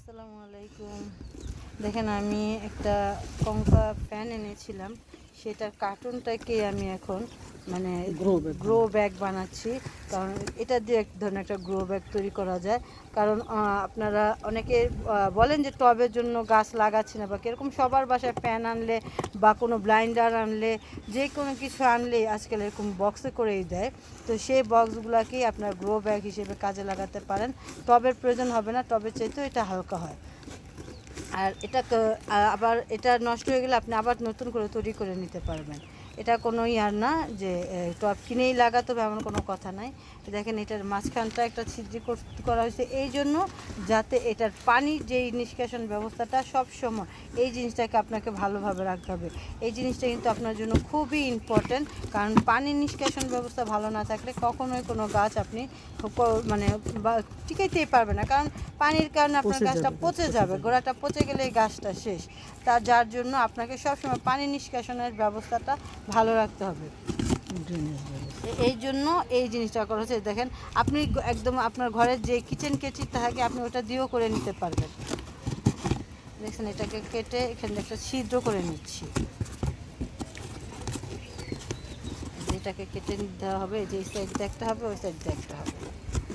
আসসালামু আলাইকুম। দেখেন আমি একটা কঙ্কা ফ্যান এনেছিলাম, সেটার কার্টুনটাকে আমি এখন মানে গ্রো ব্যাগ বানাচ্ছি। কারণ এটা দিয়ে এক ধরনের একটা গ্রো ব্যাগ তৈরি করা যায়। কারণ আপনারা অনেকে বলেন যে টবের জন্য গাছ লাগাচ্ছি না বা কীরকম, সবার বাসায় ফ্যান আনলে বা কোনো ব্লাইন্ডার আনলে, যে কোনো কিছু আনলেই আজকাল এরকম বক্সে করেই দেয়। তো সেই বক্সগুলোকেই আপনার গ্রো ব্যাগ হিসেবে কাজে লাগাতে পারেন। টবের প্রয়োজন হবে না, টবের চাইতেও এটা হালকা হয়। আর এটা আবার এটা নষ্ট হয়ে গেলে আপনি আবার নতুন করে তৈরি করে নিতে পারবেন। এটা কোনো ইয়ার না যে টব কিনেই লাগাতে হবে এমন কোনো কথা নাই। দেখেন এটার মাঝখানটা একটা ছিদ্র করা হয়েছে এই জন্য, যাতে এটার পানির যেই নিষ্কাশন ব্যবস্থাটা সব সময় এই জিনিসটাকে আপনাকে ভালোভাবে রাখতে হবে। এই জিনিসটা কিন্তু আপনার জন্য খুবই ইম্পর্ট্যান্ট, কারণ পানির নিষ্কাশন ব্যবস্থা ভালো না থাকলে কখনোই কোনো গাছ আপনি মানে টিকাইতেই পারবে না। কারণ পানির কারণে আপনার গাছটা পচে যাবে, গোড়াটা পচে গেলে এই গাছটা শেষ। যার জন্য আপনাকে সবসময় পানি নিষ্কাশনের ব্যবস্থাটা ভালো রাখতে হবে। এই জন্য এই জিনিসটা করা হচ্ছে। দেখেন আপনি একদম আপনার ঘরের যে কিচেন কেচিটা থাকে আপনি ওটা দিয়েও করে নিতে পারবেন। দেখছেন এটাকে কেটে এখানে একটা ছিদ্র করে নিচ্ছি। এটাকে কেটে নিতে হবে, যে সাইড দিয়ে একটা হবে ওই সাইড দিয়ে একটা হবে,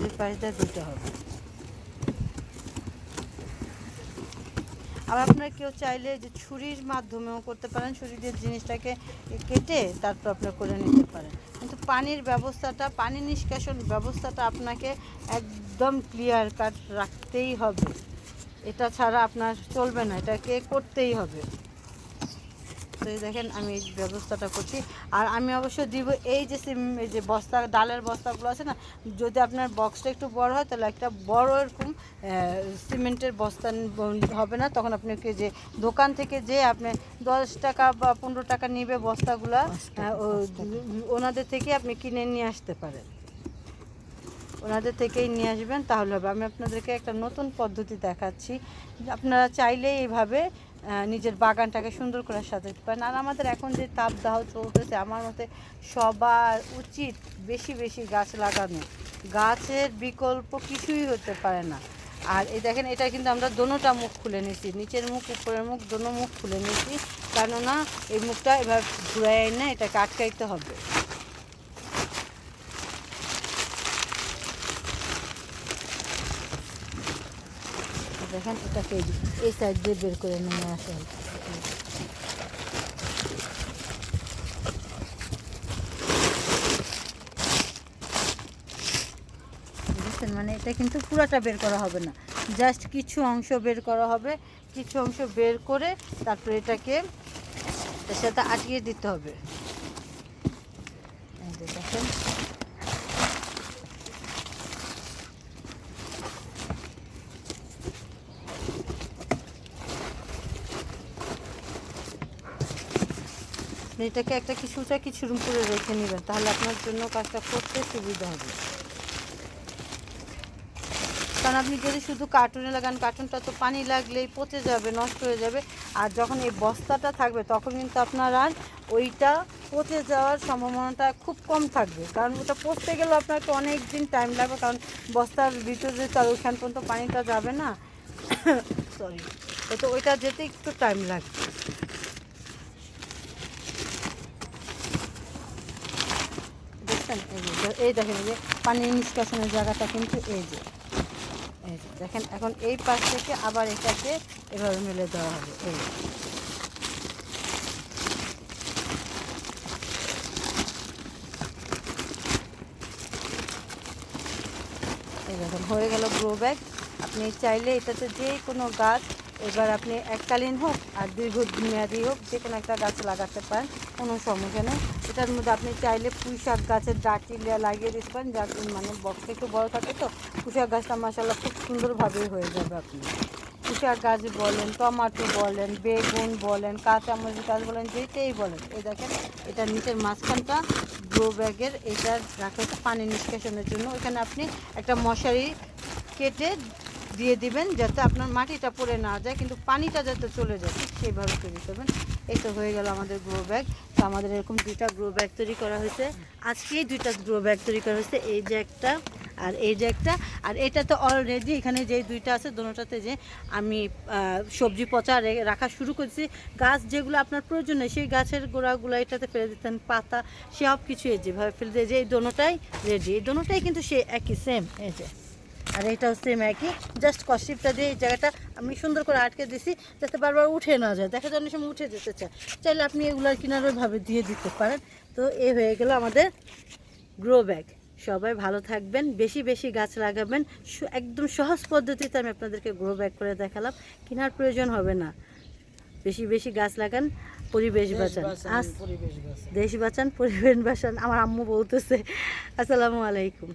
দুই পাশ দিয়ে দুটো হবে। আবার আপনারা কেউ চাইলে যে ছুরির মাধ্যমেও করতে পারেন, ছুরি দিয়ে জিনিসটাকে কেটে তারপর আপনারা করে নিতে পারেন। কিন্তু পানির ব্যবস্থাটা, পানি নিষ্কাশন ব্যবস্থাটা আপনাকে একদম ক্লিয়ার কাট রাখতেই হবে। এটা ছাড়া আপনার চলবে না, এটাকে করতেই হবে। তো দেখেন আমি এই ব্যবস্থাটা করছি। আর আমি অবশ্য দিব এই যে বস্তা, ডালের বস্তাগুলো আছে না, যদি আপনার বক্সটা একটু বড় হয় তাহলে একটা বড় এরকম সিমেন্টের বস্তা হবে না, তখন আপনাকে যে দোকান থেকে যে আপনি 10 টাকা বা 15 টাকা নিবে বস্তাগুলা, ওনাদের থেকে আপনি কিনে নিয়ে আসতে পারেন, ওনাদের থেকেই নিয়ে আসবেন, তাহলে হবে। আমি আপনাদেরকে একটা নতুন পদ্ধতি দেখাচ্ছি, আপনারা চাইলে এইভাবে নিজের বাগানটাকে সুন্দর করে সাজাতে পারেন। আর আমাদের এখন যে তাপদাহ চলতেছে, আমার মতে সবার উচিত বেশি বেশি গাছ লাগানো। গাছের বিকল্প কিছুই হতে পারে না। আর এই দেখেন এটা কিন্তু আমরা দোনোটা মুখ খুলে নিয়েছি, নিচের মুখ উপরের মুখ দোনো মুখ খুলে নিয়েছি, কেননা এই মুখটা এবার ঘুরাই না, এটাকে আটকাইতে হবে। দেখেন এটাকে এই সাইড দিয়ে বের করে নিয়ে আসা হচ্ছে। বুঝছেন, মানে এটা কিন্তু পুরাটা বের করা হবে না, জাস্ট কিছু অংশ বের করা হবে। কিছু অংশ বের করে তারপরে এটাকে এর সাথে আটকিয়ে দিতে হবে। দেখেন এটাকে একটা কিছুটা কিছু রুম করে রেখে নেবেন, তাহলে আপনার জন্য কাজটা করতে সুবিধা হবে। কারণ আপনি যদি শুধু কার্টুনে লাগান, কার্টুনটা তো পানি লাগলেই পচে যাবে, নষ্ট হয়ে যাবে। আর যখন এই বস্তাটা থাকবে তখন কিন্তু আপনার আর ওইটা পচে যাওয়ার সম্ভাবনাটা খুব কম থাকবে, কারণ ওটা পচতে গেলেও আপনাকে অনেক দিন টাইম লাগবে, কারণ বস্তার ভিতরে তার ওইখান পর্যন্ত পানিটা যাবে না, সরি, তো ওইটা যেতে একটু টাইম লাগবে। দেখছেন এই দেখেন এই যে পানি নিষ্কাশনের জায়গাটা কিন্তু এই যে দেখেন। এখন এই পাশ থেকে আবার এটাকে এভাবে মেলে দেওয়া হবে। এই দেখেন হয়ে গেল গ্রো ব্যাগ। আপনি চাইলে এটাতে যে কোনো গাছ এবার আপনি এককালীন হোক আর দীর্ঘমেয়াদী হোক যে কোনো একটা গাছ লাগাতে পারেন, কোনো সমস্যা নেই। এটার মধ্যে আপনি চাইলে পুঁই শাক গাছের ডাঁটি লাগিয়ে দিতে পারেন, যার মানে বক্সটা একটু বড়ো থাকে, তো পুঁই শাক গাছটা মাশাআল্লাহ খুব সুন্দরভাবেই হয়ে যাবে। আপনি পুঁই শাক গাছ বলেন, টমাটো বলেন, বেগুন বলেন, কাঁচামরিচ গাছ বলেন, যেটাই বলেন। এই দেখেন এটা নিচের মাঝখানটা গ্রো ব্যাগের এটা রাখা হচ্ছে পানি নিষ্কাশনের জন্য। এখানে আপনি একটা মশারি কেটে দিয়ে দিবেন, যাতে আপনার মাটিটা পড়ে না যায় কিন্তু পানিটা যাতে চলে যায়, ঠিক সেইভাবে তৈরি করবেন। এই তো হয়ে গেল আমাদের গ্রো ব্যাগ। তো আমাদের এরকম 2টা গ্রো ব্যাগ তৈরি করা হয়েছে, আজকেই 2টা গ্রো ব্যাগ তৈরি করা হয়েছে, এই যে একটা আর এই যে একটা, আর এটা তো অলরেডি এখানে যে দুইটা আছে দোনোটাতে যে আমি সবজি পচা রাখা শুরু করেছি। গাছ যেগুলো আপনার প্রয়োজন নেই সেই গাছের গোড়াগুলো এটাতে ফেলে দিতেন, পাতা সব কিছু যেভাবে ফেলে দিয়ে যে এই দোনোটাই রেডি, এই দোনোটাই কিন্তু সে একই সেম। এই যে আর এটাও সেম একই, জাস্ট কসিপটা দিয়ে এই জায়গাটা আমি সুন্দর করে আটকে দিছি যাতে বারবার উঠে না যায়, দেখা যায় অনেক সময় উঠে যেতে চায়, চাইলে আপনি এগুলোর কিনারোভাবে দিয়ে দিতে পারেন। তো এ হয়ে গেল আমাদের গ্রো ব্যাগ। সবাই ভালো থাকবেন, বেশি বেশি গাছ লাগাবেন। একদম সহজ পদ্ধতিতে আমি আপনাদেরকে গ্রো ব্যাগ করে দেখালাম, কেনার প্রয়োজন হবে না। বেশি বেশি গাছ লাগান, পরিবেশ বাঁচান, দেশ বাঁচান, পরিবেশ বাঁচান, আমার আম্মু বলতেছে। আসসালামু আলাইকুম।